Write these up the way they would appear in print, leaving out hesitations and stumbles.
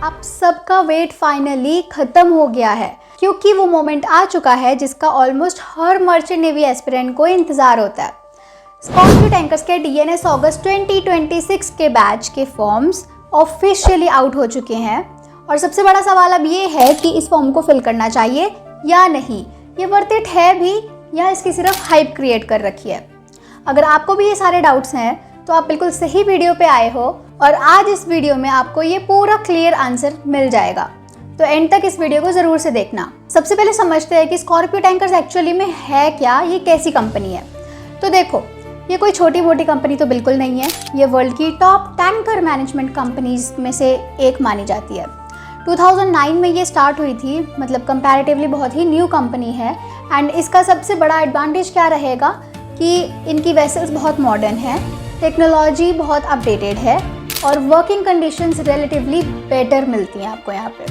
अब सबका wait finally खत्म हो गया है, क्योंकि वो मोमेंट आ चुका है जिसका ऑलमोस्ट हर मर्चेंट नेवी एस्पिरेंट को इंतजार होता है। स्कॉर्पियो टैंकर्स के डीएनएस अगस्त 2026 के बैच के फॉर्म्स ऑफिशियली आउट हो चुके हैं और सबसे बड़ा सवाल अब ये है कि इस फॉर्म को फिल करना चाहिए या नहीं, ये वर्थ इट है भी या इसकी सिर्फ हाइप क्रिएट कर रखी है। अगर आपको भी ये सारे डाउट्स हैं तो आप बिल्कुल सही वीडियो पे आए हो और आज इस वीडियो में आपको ये पूरा क्लियर आंसर मिल जाएगा, तो एंड तक इस वीडियो को ज़रूर से देखना। सबसे पहले समझते हैं कि स्कॉर्पियो टैंकर्स एक्चुअली में है क्या, ये कैसी कंपनी है। तो देखो, ये कोई छोटी मोटी कंपनी तो बिल्कुल नहीं है, ये वर्ल्ड की टॉप टैंकर मैनेजमेंट कंपनीज में से एक मानी जाती है। 2009 में ये स्टार्ट हुई थी, मतलब कंपैरेटिवली बहुत ही न्यू कंपनी है। एंड इसका सबसे बड़ा एडवांटेज क्या रहेगा कि इनकी वेसल्स बहुत मॉडर्न है, टेक्नोलॉजी बहुत अपडेटेड है और वर्किंग कंडीशंस रिलेटिवली बेटर मिलती हैं आपको यहाँ पे।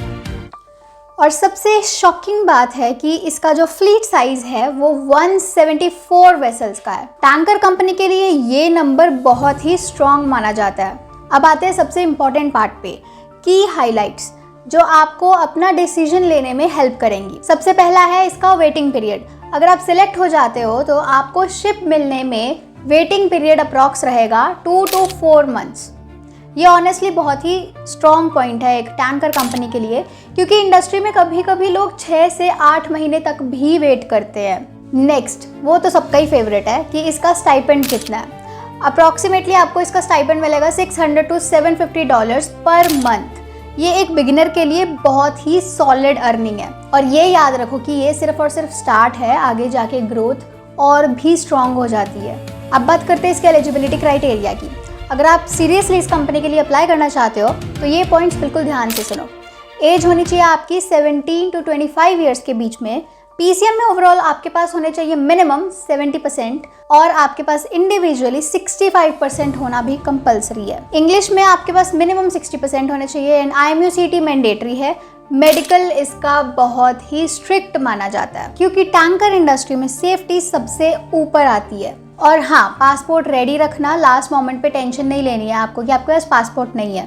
और सबसे शॉकिंग बात है कि इसका जो फ्लीट साइज है वो 174 वेसल्स का है। टैंकर कंपनी के लिए ये नंबर बहुत ही स्ट्रॉन्ग माना जाता है। अब आते हैं सबसे इम्पॉर्टेंट पार्ट पे, की हाइलाइट्स जो आपको अपना डिसीजन लेने में हेल्प करेंगी। सबसे पहला है इसका वेटिंग पीरियड। अगर आप सिलेक्ट हो जाते हो तो आपको शिप मिलने में वेटिंग पीरियड अप्रॉक्स रहेगा 2 to 4 मंथ्स। ये ऑनेस्टली बहुत ही स्ट्रॉन्ग पॉइंट है एक टैंकर कंपनी के लिए, क्योंकि इंडस्ट्री में कभी कभी लोग 6 से 8 महीने तक भी वेट करते हैं। नेक्स्ट, वो तो सबका ही फेवरेट है कि इसका स्टाइपेंड कितना है। अप्रॉक्सीमेटली आपको इसका स्टाइपेंड मिलेगा $600 to $750 पर मंथ। ये एक बिगिनर के लिए बहुत ही सॉलिड अर्निंग है और ये याद रखो कि ये सिर्फ और सिर्फ स्टार्ट है, आगे जाके ग्रोथ और भी स्ट्रॉन्ग हो जाती है। अब बात करते हैं इसके एलिजिबिलिटी क्राइटेरिया की। अगर आप सीरियसली इस कंपनी के लिए अप्लाई करना चाहते हो तो ये पॉइंट्स बिल्कुल ध्यान से सुनो। एज होनी चाहिए आपकी 17 to 25 ईयर्स के बीच में। पीसीएम में ओवरऑल आपके पास होने चाहिए मिनिमम 70% और आपके पास इंडिविजुअली 65% होना भी कंपलसरी है। इंग्लिश में आपके पास मिनिमम 60% होने चाहिए एंड IMUCT मैंडेटरी है। मेडिकल इसका बहुत ही स्ट्रिक्ट माना जाता है, क्योंकि टैंकर इंडस्ट्री में सेफ्टी सबसे ऊपर आती है। और हाँ, पासपोर्ट रेडी रखना, लास्ट मोमेंट पे टेंशन नहीं लेनी है आपको कि आपके पास पासपोर्ट नहीं है।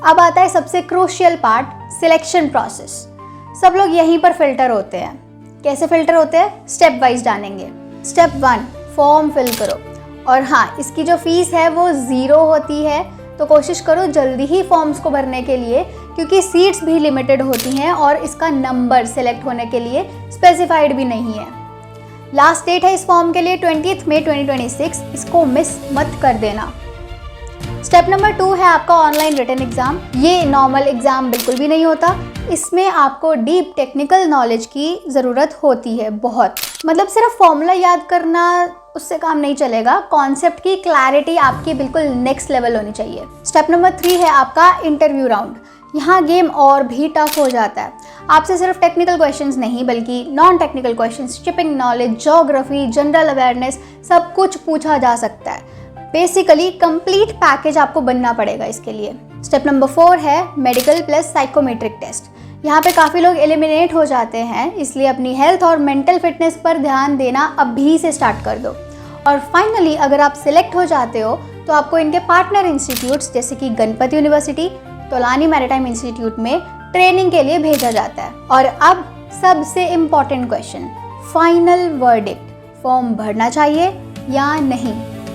अब आता है सबसे क्रूशियल पार्ट, सिलेक्शन प्रोसेस। सब लोग यहीं पर फिल्टर होते हैं। कैसे फिल्टर होते हैं, स्टेप वाइज जानेंगे। स्टेप 1, फॉर्म फिल करो। और हाँ, इसकी जो फीस है वो 0 होती है, तो कोशिश करो जल्दी ही फॉर्म्स को भरने के लिए, क्योंकि सीट्स भी लिमिटेड होती हैं और इसका नंबर सेलेक्ट होने के लिए स्पेसिफाइड भी नहीं है। लास्ट डेट है इस फॉर्म के लिए 20 मई 2026, इसको मिस मत कर देना। स्टेप नंबर 2 है आपका ऑनलाइन रिटन एग्जाम। ये नॉर्मल एग्जाम बिल्कुल भी नहीं होता, इसमें आपको डीप टेक्निकल नॉलेज की ज़रूरत होती है बहुत। मतलब सिर्फ फॉर्मूला याद करना उससे काम नहीं चलेगा, कॉन्सेप्ट की क्लैरिटी आपकी बिल्कुल नेक्स्ट लेवल होनी चाहिए। स्टेप नंबर 3 है आपका इंटरव्यू राउंड। यहाँ गेम और भी टफ हो जाता है। आपसे सिर्फ टेक्निकल क्वेश्चंस नहीं बल्कि non technical questions, shipping knowledge, geography, general awareness, सब कुछ पूछा जा सकता है। बेसिकली कंप्लीट पैकेज आपको बनना पड़ेगा इसके लिए। स्टेप नंबर 4 है मेडिकल प्लस साइकोमेट्रिक टेस्ट। यहाँ पे काफ़ी लोग एलिमिनेट हो जाते हैं, इसलिए अपनी हेल्थ और मेंटल फिटनेस पर ध्यान देना अभी से स्टार्ट कर दो। और फाइनली अगर आप सिलेक्ट हो जाते हो तो आपको इनके पार्टनर इंस्टीट्यूट्स जैसे कि Ganpati university, Tolani maritime institute में ट्रेनिंग के लिए भेजा जाता है। और अब सबसे important question, final verdict, form भरना चाहिए या नहीं?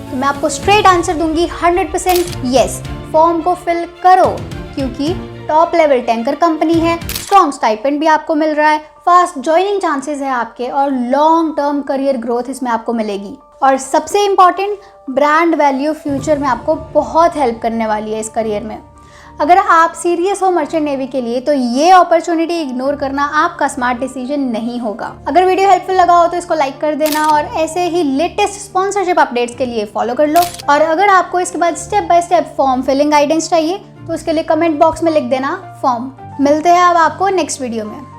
तो मैं आपको स्ट्रेट आंसर दूंगी 100% येस, फॉर्म को फिल करो, क्योंकि टॉप लेवल टैंकर कंपनी है, स्ट्रॉन्ग स्टाइपेंड भी आपको मिल रहा है, फास्ट ज्वाइनिंग चांसेस है आपके और लॉन्ग टर्म करियर ग्रोथ इसमें आपको मिलेगी। और सबसे इम्पॉर्टेंट, ब्रांड वैल्यू फ्यूचर में आपको बहुत हेल्प करने वाली है इस करियर में। अगर आप सीरियस हो मर्चेंट नेवी के लिए तो ये अपॉर्चुनिटी इग्नोर करना आपका स्मार्ट डिसीजन नहीं होगा। अगर वीडियो हेल्पफुल लगा हो तो इसको लाइक कर देना और ऐसे ही लेटेस्ट स्पॉन्सरशिप अपडेट्स के लिए फॉलो कर लो। और अगर आपको इसके बाद step by step form filling guidance चाहिए तो उसके लिए कमेंट बॉक्स में लिख देना फॉर्म। मिलते हैं अब आपको नेक्स्ट वीडियो में।